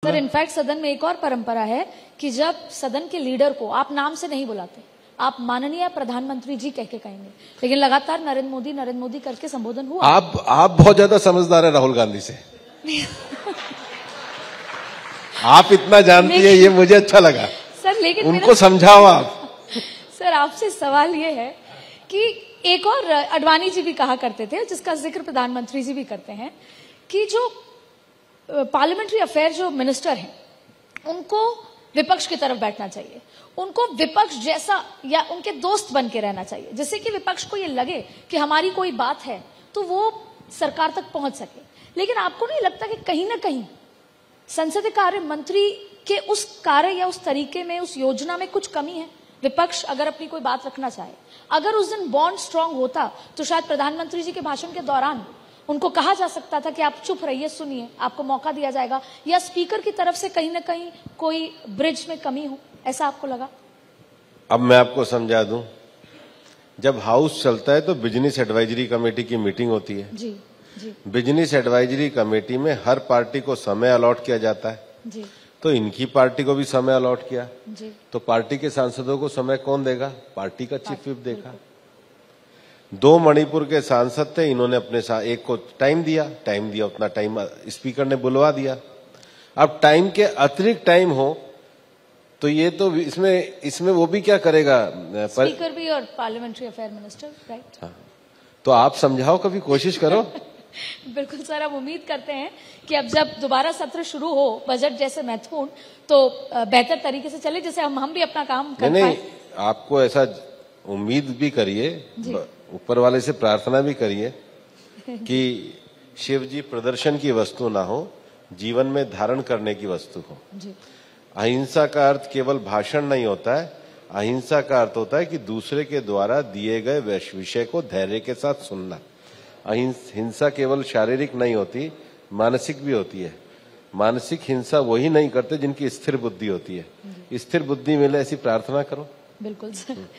Sir, in fact सदन में एक और परंपरा है कि जब सदन के लीडर को आप नाम से नहीं बुलाते, आप माननीय प्रधानमंत्री जी कह के कहेंगे, लेकिन लगातार नरेंद्र मोदी करके संबोधन हुआ। आप बहुत ज्यादा समझदार है राहुल गांधी से। आप इतना जानती है, ये मुझे अच्छा लगा। सर लेकिन उनको समझाओ आप। सर आपसे सवाल ये है कि एक और अडवाणी जी भी कहा करते थे, जिसका जिक्र प्रधानमंत्री जी भी करते हैं, कि जो पार्लियामेंट्री अफेयर जो मिनिस्टर हैं उनको विपक्ष की तरफ बैठना चाहिए, उनको विपक्ष जैसा या उनके दोस्त बन के रहना चाहिए, जिससे कि विपक्ष को ये लगे कि हमारी कोई बात है तो वो सरकार तक पहुंच सके। लेकिन आपको नहीं लगता कि कहीं ना कहीं संसदीय कार्य मंत्री के उस कार्य या उस तरीके में, उस योजना में कुछ कमी है? विपक्ष अगर अपनी कोई बात रखना चाहे, अगर उस दिन बॉन्ड स्ट्रांग होता तो शायद प्रधानमंत्री जी के भाषण के दौरान उनको कहा जा सकता था कि आप चुप रहिए, सुनिए, आपको मौका दिया जाएगा, या स्पीकर की तरफ से कहीं ना कहीं कोई ब्रिज में कमी हो, ऐसा आपको लगा? अब मैं आपको समझा दूं, जब हाउस चलता है तो बिजनेस एडवाइजरी कमेटी की मीटिंग होती है। जी जी। बिजनेस एडवाइजरी कमेटी में हर पार्टी को समय अलॉट किया जाता है। जी। तो इनकी पार्टी को भी समय अलॉट किया। जी। तो पार्टी के सांसदों को समय कौन देगा? पार्टी का चीफ व्हिप देगा। 2 मणिपुर के सांसद थे, इन्होंने अपने एक को टाइम दिया, उतना टाइम स्पीकर ने बुलवा दिया। अब टाइम के अतिरिक्त टाइम हो तो ये तो इसमें वो भी क्या करेगा? स्पीकर भी और पार्लियामेंट्री अफेयर मिनिस्टर, राइट? हाँ, तो आप समझाओ, कभी कोशिश करो। बिल्कुल सर, हम उम्मीद करते हैं कि अब जब दोबारा सत्र शुरू हो बजट जैसे महत्वपूर्ण, तो बेहतर तरीके से चले, जैसे हम भी अपना काम कर पाए। नहीं, आपको ऐसा उम्मीद भी करिए, ऊपर वाले से प्रार्थना भी करिए कि शिव जी प्रदर्शन की वस्तु ना हो, जीवन में धारण करने की वस्तु हो। जी। अहिंसा का अर्थ केवल भाषण नहीं होता है, अहिंसा का अर्थ होता है कि दूसरे के द्वारा दिए गए विषय को धैर्य के साथ सुनना। हिंसा केवल शारीरिक नहीं होती, मानसिक भी होती है। मानसिक हिंसा वही नहीं करते जिनकी स्थिर बुद्धि होती है। स्थिर बुद्धि मिले, ऐसी प्रार्थना करो। बिल्कुल सर।